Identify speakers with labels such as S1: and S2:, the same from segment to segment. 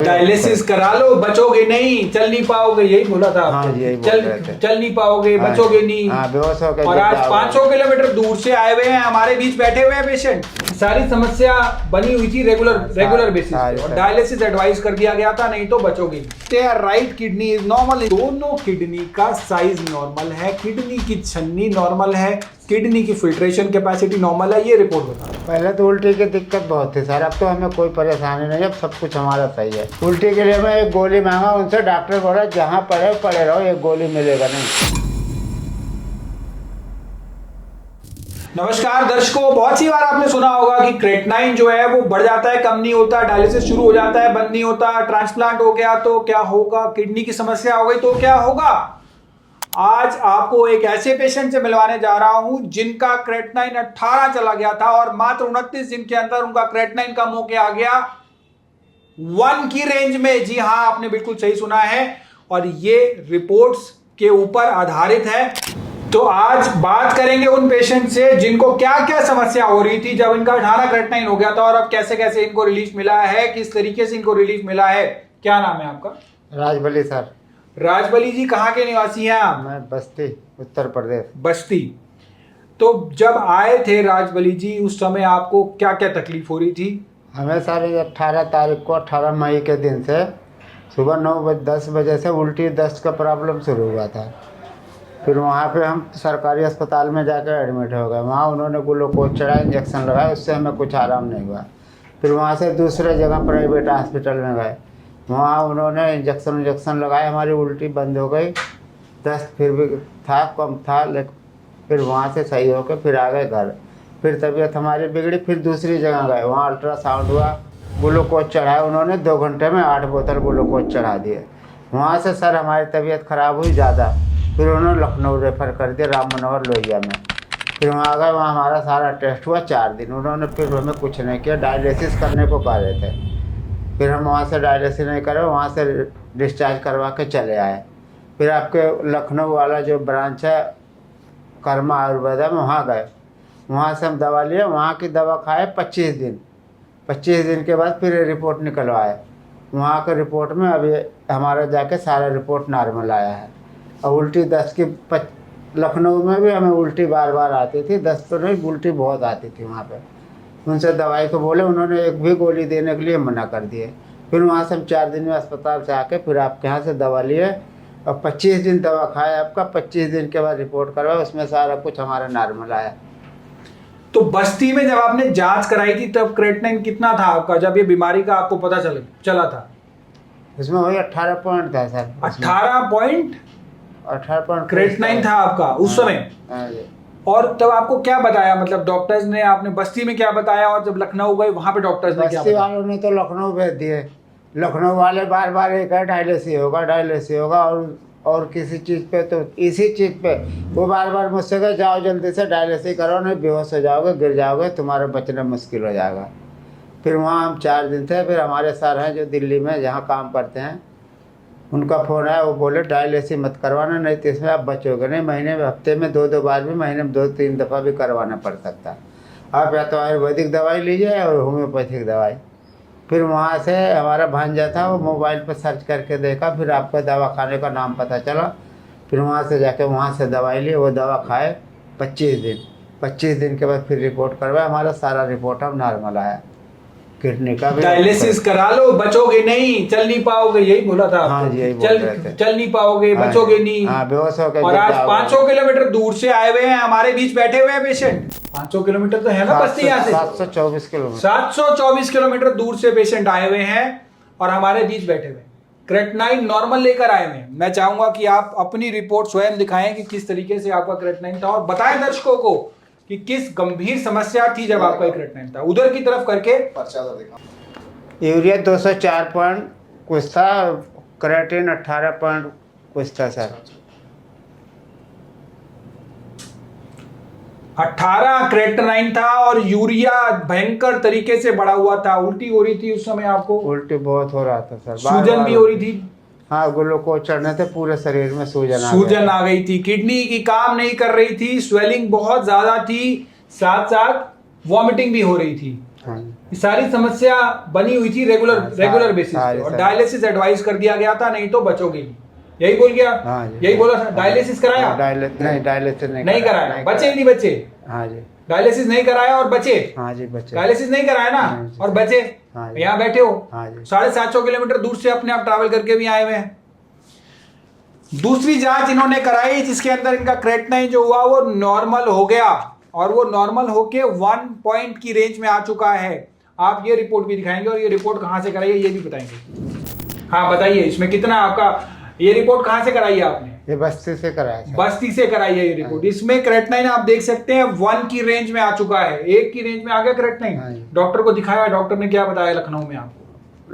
S1: Dialysis करा लो, बचोगे नहीं, चल नहीं पाओगे, यही बोला था आपको।
S2: हाँ, यही बोल
S1: चल
S2: रहे थे।
S1: चल नहीं पाओगे,
S2: हाँ,
S1: बचोगे नहीं।
S2: बेहोश होकर
S1: और आज
S2: जिंदा हो
S1: 500 किलोमीटर दूर से आए हुए हैं, हमारे बीच बैठे हुए हैं पेशेंट। सारी समस्या बनी हुई थी रेगुलर बेसिस पे, और डायलिसिस एडवाइस कर दिया गया था, नहीं तो बचोगे। राइट किडनी इज नॉर्मल, दोनों किडनी का साइज नॉर्मल है, किडनी की छन्नी नॉर्मल है, किडनी की फिल्ट्रेशन कैपेसिटी नॉर्मल है, ये रिपोर्ट बता।
S2: पहले तो उल्टी की दिक्कत बहुत थी सर, अब तो हमें कोई परेशानी नहीं है, अब सब कुछ हमारा सही है। उल्टी के लिए मैं एक गोली मांगा उनसे, डॉक्टर बोला जहाँ पड़े रहो, एक गोली मिलेगा नहीं।
S1: नमस्कार दर्शकों, बहुत सी बार आपने सुना होगा कि क्रेटनाइन जो है वो बढ़ जाता है, कम नहीं होता, डायलिसिस शुरू हो जाता है, बंद नहीं होता, ट्रांसप्लांट हो गया तो क्या होगा, किडनी की समस्या हो गई तो क्या होगा। आज आपको एक ऐसे पेशेंट से मिलवाने जा रहा हूं जिनका क्रेटनाइन 18 चला गया था और मात्र 29 दिन के अंदर उनका क्रेटनाइन कम होकर आ गया 1 की रेंज में। जी हां, आपने बिल्कुल सही सुना है, और ये रिपोर्ट्स के ऊपर आधारित है। तो आज बात करेंगे उन पेशेंट से जिनको क्या क्या समस्या हो रही थी जब इनका 18 क्रेटनाइन हो गया था, और अब कैसे कैसे इनको रिलीफ मिला है, किस तरीके से इनको रिलीफ मिला है। क्या नाम है आपका?
S2: राजबली सर।
S1: राजबली जी, कहाँ के निवासी हैं आप?
S2: मैं बस्ती, उत्तर प्रदेश।
S1: बस्ती। तो जब आए थे राजबली जी, उस समय आपको क्या क्या तकलीफ हो रही थी?
S2: हमें सर 18 तारीख को, 18 मई के दिन से सुबह 10 बजे से उल्टी दस्त का प्रॉब्लम शुरू हुआ था। फिर वहाँ पे हम सरकारी अस्पताल में जाकर एडमिट हो गए। वहाँ उन्होंने ग्लूकोज चढ़ाया, इंजेक्शन लगाया, उससे हमें कुछ आराम नहीं हुआ। फिर वहाँ से दूसरे जगह प्राइवेट हॉस्पिटल में गए, वहाँ उन्होंने इंजेक्शन लगाए, हमारी उल्टी बंद हो गई, दस्त फिर भी था, कम था, लेकिन फिर वहाँ से सही होकर फिर आ गए घर। फिर तबीयत हमारी बिगड़ी, फिर दूसरी जगह गए, वहाँ अल्ट्रासाउंड हुआ, ग्लूकोज चढ़ाया उन्होंने, 2 घंटे में 8 बोतल ग्लूकोज चढ़ा दिए। वहाँ से सर हमारी तबीयत खराब हुई ज़्यादा, फिर उन्होंने लखनऊ रेफ़र कर दिया, राम मनोहर लोहिया में। फिर वहाँ आ गए, वहाँ हमारा सारा टेस्ट हुआ 4 दिन, उन्होंने फिर हमें कुछ नहीं किया, डायलिसिस करने को कह रहे थे। फिर हम वहाँ से डायलिसिस नहीं करे, वहाँ से डिस्चार्ज करवा के चले आए। फिर आपके लखनऊ वाला जो ब्रांच है कर्मा आयुर्वेदा में, वहाँ गए, वहाँ से हम दवा लिए, वहाँ की दवा खाए 25 दिन। 25 दिन के बाद फिर रिपोर्ट निकलवाए, वहाँ के रिपोर्ट में अभी हमारा जाके सारा रिपोर्ट नॉर्मल आया है। और उल्टी दस्त की लखनऊ में भी हमें उल्टी बार बार आती थी, दस्त तो नहीं, उल्टी बहुत आती थी वहाँ पे। उनसे दवाई को बोले, उन्होंने एक भी गोली देने के लिए मना कर दिए। फिर वहाँ से हम 4 दिन में अस्पताल से आके फिर आपके यहाँ से दवा लिए, और 25 दिन दवा खाया आपका। 25 दिन के बाद रिपोर्ट करवाया, उसमें सारा कुछ हमारा नॉर्मल आया।
S1: तो बस्ती में जब आपने जांच कराई थी तब क्रेटनाइन कितना था आपका, जब ये बीमारी का आपको पता चला था?
S2: उसमें वही 18 पॉइंट था सर।
S1: 18 पॉइंट क्रेटनाइन था आपका उस समय।
S2: हाँ जी।
S1: और तब आपको क्या बताया, मतलब डॉक्टर्स ने, आपने बस्ती में क्या बताया, और जब लखनऊ गए वहां पे डॉक्टर्स ने क्या
S2: बस्ती
S1: बताया?
S2: वालों ने तो लखनऊ भेज दिए। लखनऊ वाले बार बार एक है डायलिसिस होगा, और किसी चीज़ पे, तो इसी चीज़ पे वो बार बार मुझसे कहे जाओ जल्दी से डायलिसिस करो, नहीं बेहोश हो जाओगे, गिर जाओगे, तुम्हारा बचना मुश्किल हो जाएगा। फिर वहाँ हम 4 दिन थे। फिर हमारे सर हैं जो दिल्ली में जहाँ काम करते हैं, उनका फ़ोन आया, वो बोले डायलिसिस मत करवाना, नहीं तो इसमें आप बचोगे नहीं, महीने में, हफ्ते में 2-2 बार भी, महीने में 2-3 दफ़ा भी करवाना पड़ सकता है। आप या तो आयुर्वेदिक दवाई लीजिए और होम्योपैथिक दवाई। फिर वहाँ से हमारा भांजा था, वो मोबाइल पर सर्च करके देखा, फिर आपका दवा खाने का नाम पता चला। फिर वहाँ से जाके वहाँ से दवाई ली, वो दवा खाए 25 दिन के बाद फिर रिपोर्ट करवाया, हमारा सारा रिपोर्ट अब नॉर्मल आया। किडनी का भी
S1: डायलिसिस करा लो, बचोगे नहीं, चल नहीं पाओगे, यही बोला था आपको।
S2: हाँ, यही बोल रहे थे।
S1: चल नहीं पाओगे, बचोगे नहीं।
S2: हाँ, बेहोश होकर
S1: और आज 500 किलोमीटर दूर से आए हुए हैं, हमारे बीच बैठे हुए हैं पेशेंट। 500 किलोमीटर तो है ना बस्ती यहाँ से?
S2: 724 किलोमीटर।
S1: 724 किलोमीटर दूर से पेशेंट आए हुए हैं और हमारे बीच बैठे हुए हैं, क्रेटनाइन नॉर्मल लेकर आए हुए हैं। मैं चाहूंगा कि आप अपनी रिपोर्ट स्वयं दिखाएं कि किस तरीके से आपका क्रेटनाइन था, और बताएं दर्शकों को कि किस गंभीर समस्या थी जब आपका क्रेटनाइन था। उधर की तरफ करके
S2: यूरिया 204 पॉइंट कुछ था, क्रेटिन 18 पॉइंट कुछ था सर।
S1: 18 क्रेटनाइन था और यूरिया भयंकर तरीके से बढ़ा हुआ था। उल्टी हो रही थी उस समय आपको?
S2: उल्टी बहुत हो रहा था सर,
S1: सूजन भी हो रही थी?
S2: हाँ, ग्लूकोज चढ़ने से पूरे शरीर में
S1: सूजन आ गई थी, किडनी की काम नहीं कर रही थी, स्वेलिंग बहुत ज्यादा थी, साथ साथ वॉमिटिंग भी हो रही थी।
S2: हाँ।
S1: ये सारी समस्या बनी हुई थी रेगुलर बेसिस पे, और डायलिसिस एडवाइस कर दिया गया था, नहीं तो बचोगे नहीं, यही बोल गया।
S2: हाँ जी,
S1: यही बोला। डायलिसिस कराया?
S2: डायलिसिस
S1: नहीं कराया। बचे ही नहीं बचे?
S2: हाँ जी।
S1: डायलिसिस नहीं कराया और बचे?
S2: हाँ जी बचे।
S1: डायलिसिस नहीं कराया ना और बचे?
S2: हाँ जी।
S1: यहाँ बैठे हो,
S2: हाँ जी।
S1: 750 किलोमीटर दूर से अपने आप ट्रैवल करके भी आए हुए हैं। दूसरी जांच इन्होंने कराई जिसके अंदर इनका क्रेटनाइन जो हुआ वो नॉर्मल हो गया, और वो नॉर्मल होके 1 पॉइंट की रेंज में आ चुका है। आप ये रिपोर्ट भी दिखाएंगे, और ये रिपोर्ट कहां से कराई है ये भी बताएंगे। हाँ बताइए, इसमें कितना आपका, ये रिपोर्ट कहां से कराई है आपने?
S2: ये बस्ती से कराया सर।
S1: बस्ती से कराई है ये रिपोर्ट। इसमें क्रेटनाइन आप देख सकते हैं 1 की रेंज में आ चुका है, 1 की रेंज में आ गया क्रेटनाइन। डॉक्टर को दिखाया, डॉक्टर ने क्या बताया लखनऊ में आपको?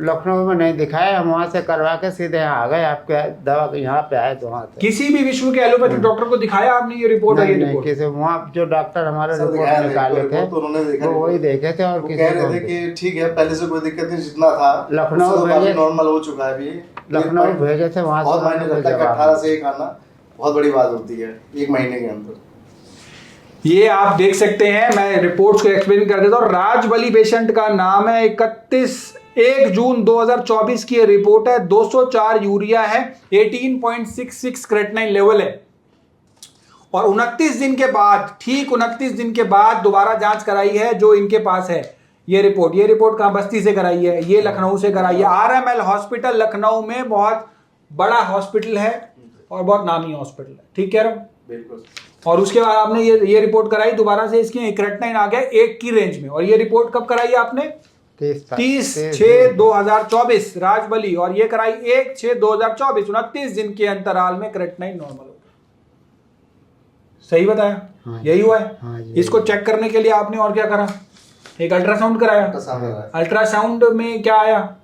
S2: लखनऊ में नहीं दिखाया, हम वहाँ से करवा के सीधे यहाँ आ गए, आपके दवा यहाँ पे आए तो वहाँ से।
S1: किसी भी विश्व के एलोपैथिक डॉक्टर को दिखाया आपने ये रिपोर्ट?
S2: नहीं, नहीं, किसी वहाँ जो डॉक्टर हमारे रिपोर्ट निकाले थे वो वही देखे थे, और किसी
S3: कह रहे थे कि ठीक है पहले से कोई दिक्कत नहीं, जितना था
S2: लखनऊ भेजे,
S3: नॉर्मल हो चुका है अभी।
S2: लखनऊ भेजे थे वहाँ
S3: बहुत मायने रखता है कि 18 से एक आना बहुत बड़ी बात होती है 1 महीने के अंदर।
S1: ये आप देख सकते हैं, मैं रिपोर्ट्स को एक्सप्लेन कर देता हूँ। राजबली पेशेंट का नाम है, 1 जून 2024 की रिपोर्ट है, 204 यूरिया है, 18.66 क्रेटनाइन लेवल है, और 29 दिन के बाद, ठीक 29 दिन के बाद दोबारा जांच कराई है जो इनके पास है ये रिपोर्ट कहां? बस्ती से कराई है, ये लखनऊ से कराई है। RML हॉस्पिटल लखनऊ में बहुत बड़ा हॉस्पिटल है और बहुत नामी हॉस्पिटल है, ठीक कह रहा हूं?
S3: बिल्कुल।
S1: और उसके बाद आपने ये रिपोर्ट कराई दोबारा से, इसकी क्रेटनाइन आ गया 1 की रेंज में। और ये रिपोर्ट कब कराई आपने? 30/6/2024 राजबली, और ये कराई 1/6/2024, 29 दिन के अंतराल में क्रेटनाइन नॉर्मल हो गया। सही बताया?
S2: हाँ,
S1: यही हुआ है।
S2: हाँ,
S1: इसको चेक करने के लिए आपने और क्या करा? एक अल्ट्रासाउंड कराया। अल्ट्रासाउंड में क्या आया?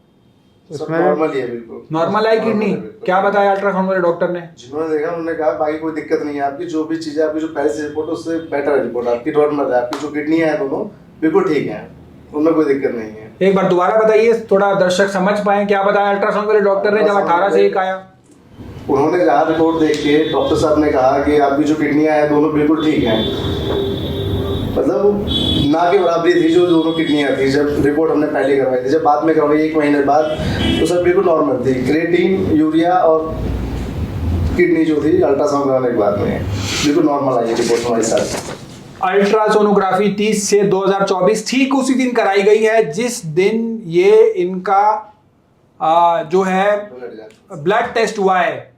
S2: उसमें
S3: नॉर्मल ही है, बिल्कुल
S1: नॉर्मल आई किडनी। क्या बताया अल्ट्रासाउंड वाले डॉक्टर ने?
S3: जिन्होंने देखा उन्होंने कहा बाकी कोई दिक्कत नहीं है, आपकी जो भी चीजें, आपकी जो पहले से रिपोर्ट उससे बेटर रिपोर्ट आपकी नॉर्मल है, आपकी जो किडनी है दोनों बिल्कुल ठीक है, उनमें कोई दिक्कत नहीं है।
S1: एक बार दोबारा बताइए, थोड़ा दर्शक समझ पाए क्या बताया अल्ट्रासाउंड वाले डॉक्टर ने जब 18 से 1 आया?
S3: उन्होंने जहाँ रिपोर्ट देख के डॉक्टर साहब ने कहा कि आपकी जो किडनियां हैं दोनों बिल्कुल ठीक हैं, मतलब ना के बराबरी थी जो दोनों किडनियां थी जब रिपोर्ट हमने पहले करवाई थी। जब बाद में करवाई 1 महीने बाद तो सब बिल्कुल नॉर्मल थी, क्रिएटिन, यूरिया और किडनी जो थी अल्ट्रासाउंड कराने के बाद में बिल्कुल नॉर्मल आई रिपोर्ट हमारे साथ।
S1: अल्ट्रासोनोग्राफी 30/6/2024 ठीक उसी दिन कराई गई है जिस दिन ये इनका जो है ब्लड टेस्ट हुआ है,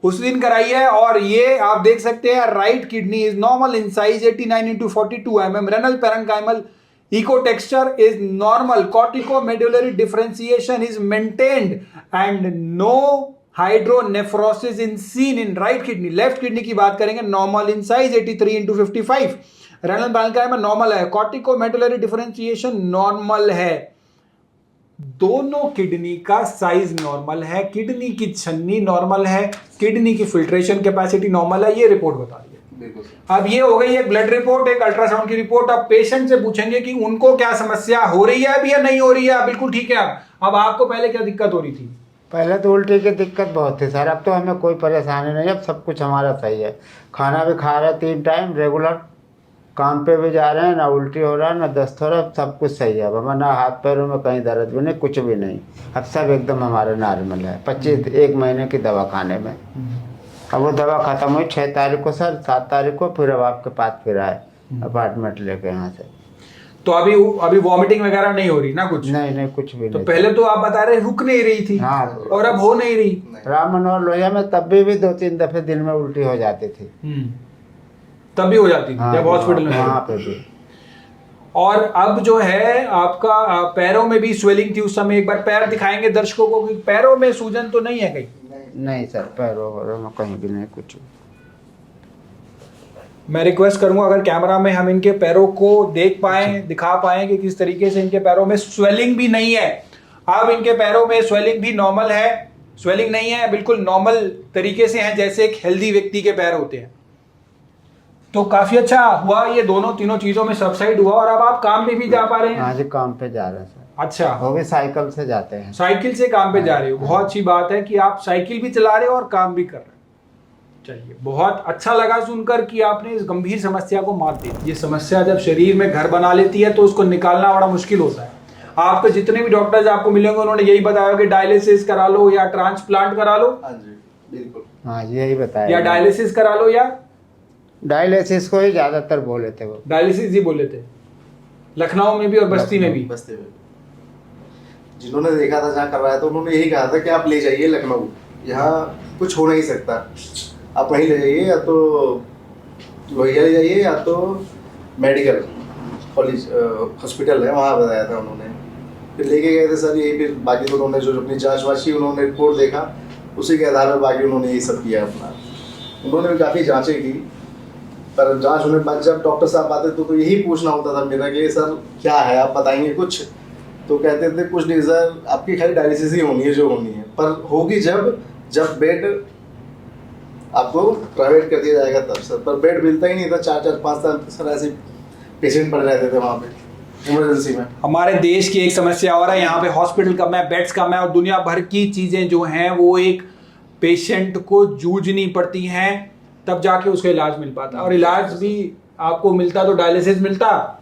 S1: उस दिन कराई है। और ये आप देख सकते हैं right kidney is normal in size 89x42 mm, renal parenchymal echo texture is normal, corticomedullary differentiation is maintained and no hydronephrosis in seen in right kidney. Left kidney की बात करेंगे, normal in size 83x55, renal parenchymal normal है, corticomedullary differentiation normal है, दोनों kidney का size normal है, kidney की छन्नी नॉर्मल है, किडनी की फिल्ट्रेशन कैपेसिटी नॉर्मल है। ये रिपोर्ट बता रही है। अब ये हो गई एक ब्लड रिपोर्ट, एक अल्ट्रासाउंड की रिपोर्ट। अब पेशेंट से पूछेंगे कि उनको क्या समस्या हो रही है अभी या नहीं हो रही है? बिल्कुल ठीक है। अब आपको पहले क्या दिक्कत हो रही थी?
S2: पहले तो उल्टी की दिक्कत बहुत थी सर, अब तो हमें कोई परेशानी नहीं, अब सब कुछ हमारा सही है। खाना भी खा रहे 3 टाइम रेगुलर, काम पे भी जा रहे हैं, ना उल्टी हो रहा है ना दस्त हो रहा है, सब कुछ सही है। अब हमें ना हाथ पैरों में कहीं दर्द भी नहीं, कुछ भी नहीं, अब सब एकदम हमारे नॉर्मल है। 1 महीने की दवा खाने में, अब वो दवा ख़त्म हुई 6 तारीख को सर, 7 तारीख को फिर अब आपके पास फिर आए अपार्टमेंट लेके यहाँ से।
S1: तो अभी वॉमिटिंग वगैरह नहीं हो रही ना? कुछ
S2: नहीं कुछ भी
S1: तो
S2: नहीं।
S1: पहले तो आप बता रहे रुक नहीं रही थी।
S2: हाँ,
S1: और अब हो नहीं रही।
S2: राम मनोहर लोहिया में तब भी 2-3 दफे दिन में उल्टी हो जाती थी,
S1: तब भी हो जाती थी जब हॉस्पिटल में?
S2: वहाँ पे भी।
S1: और अब जो है आपका पैरों में भी स्वेलिंग थी उस समय, एक बार पैर दिखाएंगे दर्शकों को कि पैरों में सूजन तो नहीं है कहीं?
S2: नहीं सर, पैरों में कहीं भी नहीं कुछ।
S1: मैं रिक्वेस्ट करूंगा अगर कैमरा में हम इनके पैरों को देख पाएं, दिखा पाएं कि किस तरीके से इनके पैरों में स्वेलिंग भी नहीं है। अब इनके पैरों में स्वेलिंग भी नॉर्मल है, स्वेलिंग नहीं है, बिल्कुल नॉर्मल तरीके से हैं जैसे एक हेल्दी व्यक्ति के पैर होते हैं। तो काफी अच्छा हुआ, ये तीनों चीजों में सबसाइड हुआ। और अब आप काम पे भी जा पा रहे हैं?
S2: हाँ जी, काम पे जा रहे हैं सर।
S1: अच्छा,
S2: वो भी साइकिल से जाते हैं।
S1: साइकिल से काम पे जा रहे हो, बहुत अच्छी बात है कि आप साइकिल भी चला रहे हो और काम भी कर रहे हो। चलिए, बहुत अच्छा लगा सुनकर कि आपने इस गंभीर समस्या को मात दी। ये समस्या जब शरीर में घर बना लेती है तो उसको निकालना बड़ा मुश्किल होता है। आपके जितने भी डॉक्टर्स आपको मिलेंगे उन्होंने यही बताया कि डायलिसिस करा लो या ट्रांसप्लांट करा लो।
S3: हाँ जी बिल्कुल।
S2: हाँ यही बताया,
S1: या डायलिसिस करा लो, या
S2: डायलिसिस को ही ज़्यादातर बोले थे वो।
S1: डायलिसिस ही बोले थे, लखनऊ में भी और बस्ती में भी।
S3: बस्ती में जिन्होंने देखा था, जहाँ करवाया था, उन्होंने यही कहा था कि आप ले जाइए लखनऊ, यहाँ कुछ हो नहीं सकता, आप वहीं ले जाइए, या तो लोहिया ले जाइए या तो मेडिकल कॉलेज हॉस्पिटल है वहाँ बताया था उन्होंने। फिर लेके गए थे सर, यही फिर बाकी तो उन्होंने जो अपनी जाँच वाँच की, उन्होंने रिपोर्ट देखा, उसी के आधार पर बाकी उन्होंने यही सब किया अपना। उन्होंने भी काफ़ी जाँचें की, पर जाँच होने के बाद जब डॉक्टर साहब आते तो यही पूछना होता था मेरा कि सर क्या है, आप बताएंगे कुछ? तो कहते थे कुछ नहीं सर, आपकी खाली डायलिसिस ही होनी है जो होनी है, पर होगी जब बेड आपको प्राइवेट कर दिया जाएगा तब सर। पर बेड मिलता ही नहीं था, 4-5 साल सर ऐसे पेशेंट पड़े रहते थे वहाँ पे इमरजेंसी में।
S1: हमारे देश की एक समस्या और है, यहाँ पे हॉस्पिटल कम है, बेड्स कम है, और दुनिया भर की चीज़ें जो हैं वो एक पेशेंट को जूझनी पड़ती हैं तब जाके उसका इलाज मिल पाता। और इलाज भी आपको मिलता तो डायलिसिस मिलता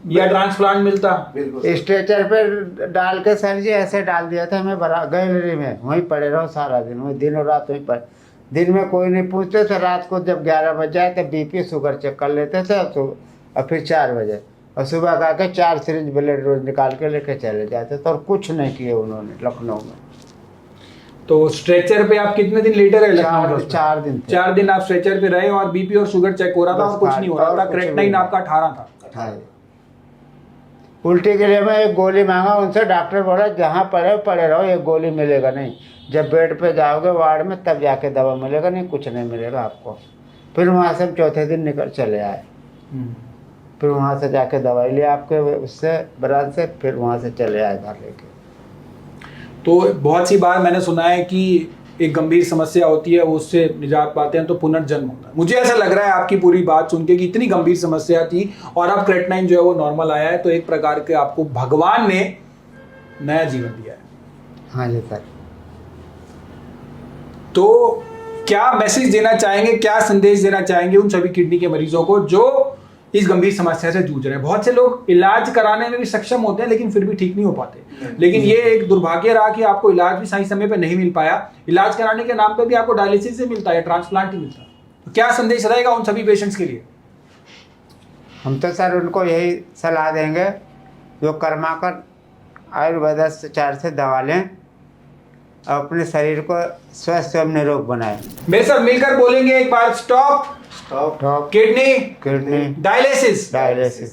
S1: या ट्रांसप्लांट मिलता।
S3: बिल्कुल
S2: स्ट्रेचर पे डाल के सर जी ऐसे डाल दिया था हमें गैलरी में, वहीं पड़े रहो सारा दिन, वहीं दिन और रात वहीं पर। दिन में कोई नहीं पूछते थे, रात को जब 11 बज जाए तो बीपी शुगर चेक कर लेते थे, तो और फिर 4 बजे, और सुबह का के 4 सिरिंज ब्लड रोज निकाल के लेके चले जाते थे, और कुछ नहीं किए उन्होंने लखनऊ में।
S1: तो स्ट्रेचर पे आप कितने दिन लेटे रहे लखनऊ में?
S2: 4 दिन थे।
S1: 4 दिन आप स्ट्रेचर पे रहे और बीपी और शुगर चेक हो रहा था और कुछ नहीं हो रहा था। क्रेटनाइन आपका 18 था।
S2: हाँ, उल्टी के लिए मैं एक गोली मांगा उनसे, डॉक्टर बोला जहाँ पड़े रहो, एक गोली मिलेगा नहीं, जब बेड पे जाओगे वार्ड में तब जाके दवा मिलेगा, नहीं कुछ नहीं मिलेगा आपको। फिर वहाँ से हम चौथे दिन निकल चले आए, फिर वहाँ से जाके दवाई लिया आपके उससे ब्रांच से, फिर वहाँ से चले आए घर लेके।
S1: तो बहुत सी बार मैंने सुना है कि एक गंभीर समस्या होती है, वो उससे निजात पाते हैं तो पुनर्जन्म होता है। मुझे ऐसा लग रहा है आपकी पूरी बात सुन के कि इतनी गंभीर समस्या थी और अब क्रेटनाइन जो है वो नॉर्मल आया है, तो एक प्रकार के आपको भगवान ने नया जीवन दिया है।
S2: हाँ जी सर।
S1: तो क्या मैसेज देना चाहेंगे, क्या संदेश देना चाहेंगे उन सभी किडनी के मरीजों को जो इस गंभीर समस्या से जूझ रहे हैं? बहुत से लोग इलाज कराने में भी सक्षम होते हैं लेकिन फिर भी ठीक नहीं हो पाते। लेकिन ये एक दुर्भाग्य रहा कि आपको इलाज भी सही समय पे नहीं मिल पाया। इलाज कराने के नाम पे भी आपको डायलिसिस से मिलता है, ट्रांसप्लांट ही मिलता है। तो क्या संदेश रहेगा उन सभी पेशेंट्स के लिए?
S2: हम तो सर उनको यही सलाह देंगे, जो कर्माकर आयुर्वेदाचार्य से दवा लें और अपने शरीर को स्वस्थ एवं निरोग बनाएं।
S1: मेरे साथ मिलकर बोलेंगे एक बार, stop
S2: top
S1: kidney
S2: kidney
S1: dialysis.
S2: Dialysis.